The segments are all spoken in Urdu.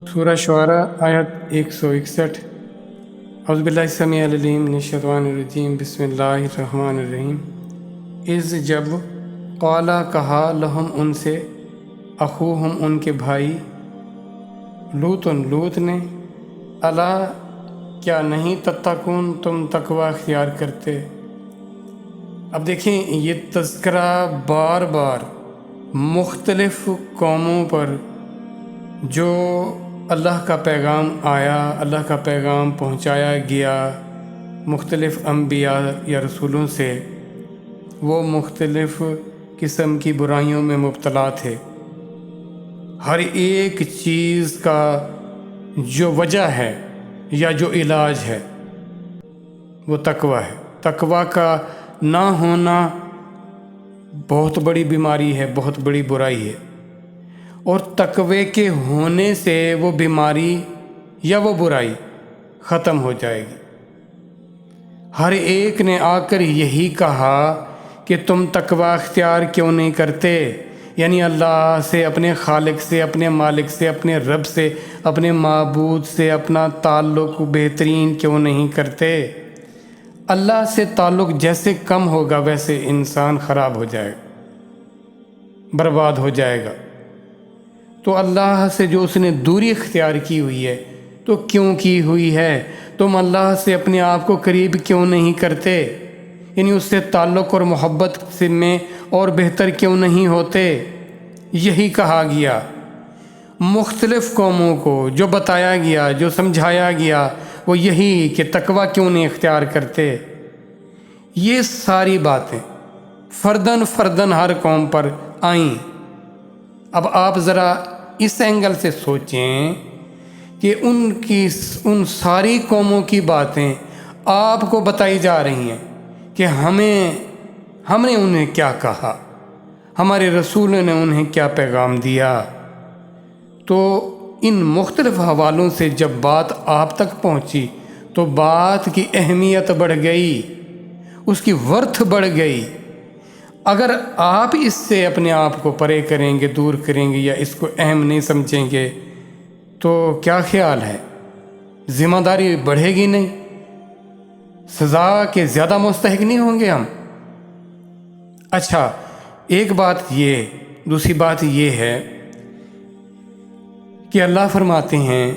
سورہ شعراء آیت 161 اعوذ باللہ السمیع العلیم من الشیطان الرجیم بسم اللہ الرحمن الرحیم اذ جب قالا کہا لہم ان سے اخوہم ان کے بھائی لوط نے الا کیا نہیں تتقون تم تقوی اختیار کرتے۔ اب دیکھیں یہ تذکرہ بار بار مختلف قوموں پر جو اللہ کا پیغام آیا، اللہ کا پیغام پہنچایا گیا مختلف انبیاء یا رسولوں سے، وہ مختلف قسم کی برائیوں میں مبتلا تھے۔ ہر ایک چیز کا جو وجہ ہے یا جو علاج ہے وہ تقوی ہے۔ تقوی کا نہ ہونا بہت بڑی بیماری ہے، بہت بڑی برائی ہے، اور تقوی کے ہونے سے وہ بیماری یا وہ برائی ختم ہو جائے گی۔ ہر ایک نے آ کر یہی کہا کہ تم تقوی اختیار کیوں نہیں کرتے، یعنی اللہ سے، اپنے خالق سے، اپنے مالک سے، اپنے رب سے، اپنے معبود سے اپنا تعلق بہترین کیوں نہیں کرتے۔ اللہ سے تعلق جیسے کم ہوگا ویسے انسان خراب ہو جائے گا، برباد ہو جائے گا۔ تو اللہ سے جو اس نے دوری اختیار کی ہوئی ہے تو کیوں کی ہوئی ہے؟ تم اللہ سے اپنے آپ کو قریب کیوں نہیں کرتے، یعنی اس سے تعلق اور محبت سے میں اور بہتر کیوں نہیں ہوتے؟ یہی کہا گیا مختلف قوموں کو، جو بتایا گیا، جو سمجھایا گیا وہ یہی کہ تقوی کیوں نہیں اختیار کرتے۔ یہ ساری باتیں فرداً فرداً ہر قوم پر آئیں۔ اب آپ ذرا اس اینگل سے سوچیں کہ ان ساری قوموں کی باتیں آپ کو بتائی جا رہی ہیں کہ ہم نے انہیں کیا کہا، ہمارے رسول نے انہیں کیا پیغام دیا۔ تو ان مختلف حوالوں سے جب بات آپ تک پہنچی تو بات کی اہمیت بڑھ گئی، اس کی ورتھ بڑھ گئی۔ اگر آپ اس سے اپنے آپ کو پرے کریں گے، دور کریں گے یا اس کو اہم نہیں سمجھیں گے تو کیا خیال ہے، ذمہ داری بڑھے گی نہیں؟ سزا کے زیادہ مستحق نہیں ہوں گے ہم؟ اچھا، ایک بات یہ، دوسری بات یہ ہے کہ اللہ فرماتے ہیں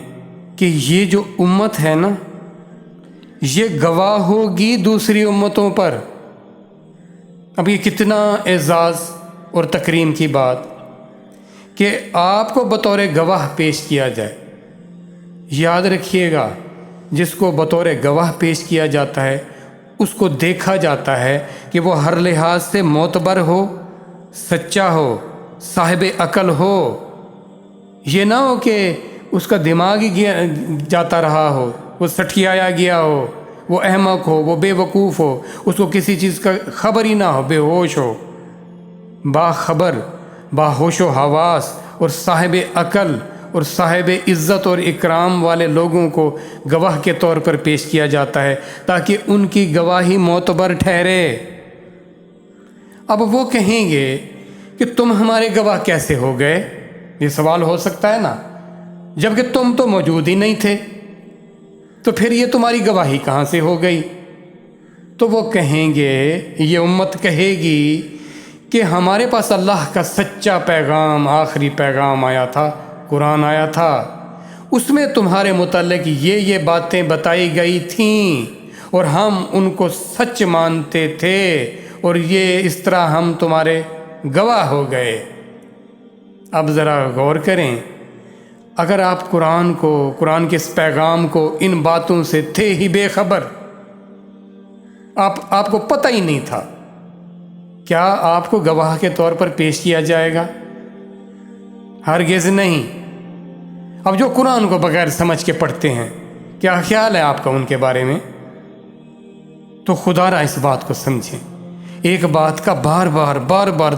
کہ یہ جو امت ہے نا، یہ گواہ ہوگی دوسری امتوں پر۔ اب یہ کتنا اعزاز اور تکریم کی بات کہ آپ کو بطور گواہ پیش کیا جائے۔ یاد رکھیے گا، جس کو بطور گواہ پیش کیا جاتا ہے اس کو دیکھا جاتا ہے کہ وہ ہر لحاظ سے معتبر ہو، سچا ہو، صاحب عقل ہو۔ یہ نہ ہو کہ اس کا دماغ ہی جاتا رہا ہو، وہ سٹھیایا گیا ہو، وہ احمق ہو، وہ بے وقوف ہو، اس کو کسی چیز کا خبر ہی نہ ہو، بے ہوش ہو۔ باخبر، باہوش و حواس اور صاحب عقل اور صاحب عزت اور اکرام والے لوگوں کو گواہ کے طور پر پیش کیا جاتا ہے تاکہ ان کی گواہی معتبر ٹھہرے۔ اب وہ کہیں گے کہ تم ہمارے گواہ کیسے ہو گئے؟ یہ سوال ہو سکتا ہے نا، جبکہ تم تو موجود ہی نہیں تھے، تو پھر یہ تمہاری گواہی کہاں سے ہو گئی؟ تو وہ کہیں گے، یہ امت کہے گی کہ ہمارے پاس اللہ کا سچا پیغام، آخری پیغام آیا تھا، قرآن آیا تھا، اس میں تمہارے متعلق یہ باتیں بتائی گئی تھیں اور ہم ان کو سچ مانتے تھے، اور یہ اس طرح ہم تمہارے گواہ ہو گئے۔ اب ذرا غور کریں، اگر آپ قرآن کے اس پیغام کو، ان باتوں سے تھے ہی بے خبر، آپ کو پتہ ہی نہیں تھا، کیا آپ کو گواہ کے طور پر پیش کیا جائے گا؟ ہرگز نہیں۔ اب جو قرآن کو بغیر سمجھ کے پڑھتے ہیں، کیا خیال ہے آپ کا ان کے بارے میں؟ تو خدا را اس بات کو سمجھیں، ایک بات کا بار بار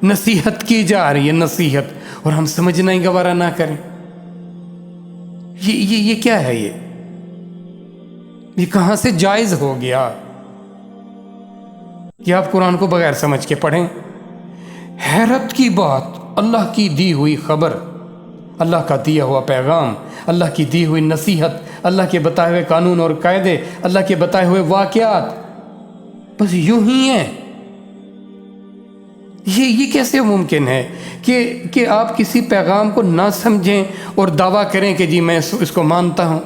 نصیحت کی جا رہی ہے، نصیحت، اور ہم سمجھنا ہی گوارا نہ کریں۔ یہ کیا ہے؟ یہ کہاں سے جائز ہو گیا کہ آپ قرآن کو بغیر سمجھ کے پڑھیں؟ حیرت کی بات، اللہ کی دی ہوئی خبر اللہ کا دیا ہوا پیغام، اللہ کی دی ہوئی نصیحت، اللہ کے بتائے ہوئے قانون اور قاعدے، اللہ کے بتائے ہوئے واقعات بس یوں ہی ہیں۔ یہ کیسے ممکن ہے کہ آپ کسی پیغام کو نہ سمجھیں اور دعویٰ کریں کہ جی میں اس کو مانتا ہوں،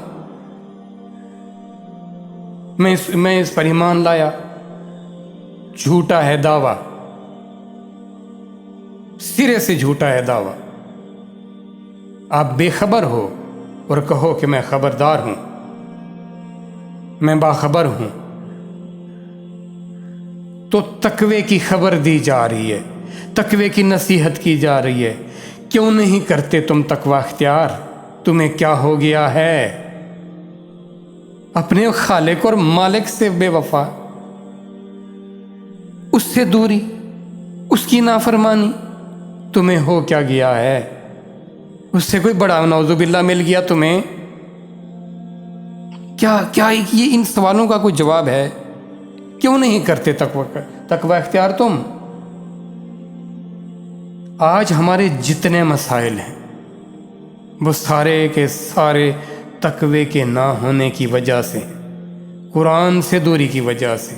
میں اس پر ایمان لایا؟ جھوٹا ہے دعویٰ، سرے سے جھوٹا ہے دعویٰ۔ آپ بے خبر ہو اور کہو کہ میں خبردار ہوں، میں باخبر ہوں، تو تقوی کی خبر دی جا رہی ہے، تقوی کی نصیحت کی جا رہی ہے۔ کیوں نہیں کرتے تم تقوی اختیار؟ تمہیں کیا ہو گیا ہے؟ اپنے خالق اور مالک سے بے وفا، اس سے دوری، اس کی نافرمانی، تمہیں ہو کیا گیا ہے؟ اس سے کوئی بڑا نعوذ باللہ مل گیا تمہیں؟ کیا یہ ان سوالوں کا کوئی جواب ہے؟ کیوں نہیں کرتے تقوی اختیار تم؟ آج ہمارے جتنے مسائل ہیں وہ سارے کے سارے تقوی کے نہ ہونے کی وجہ سے، قرآن سے دوری کی وجہ سے،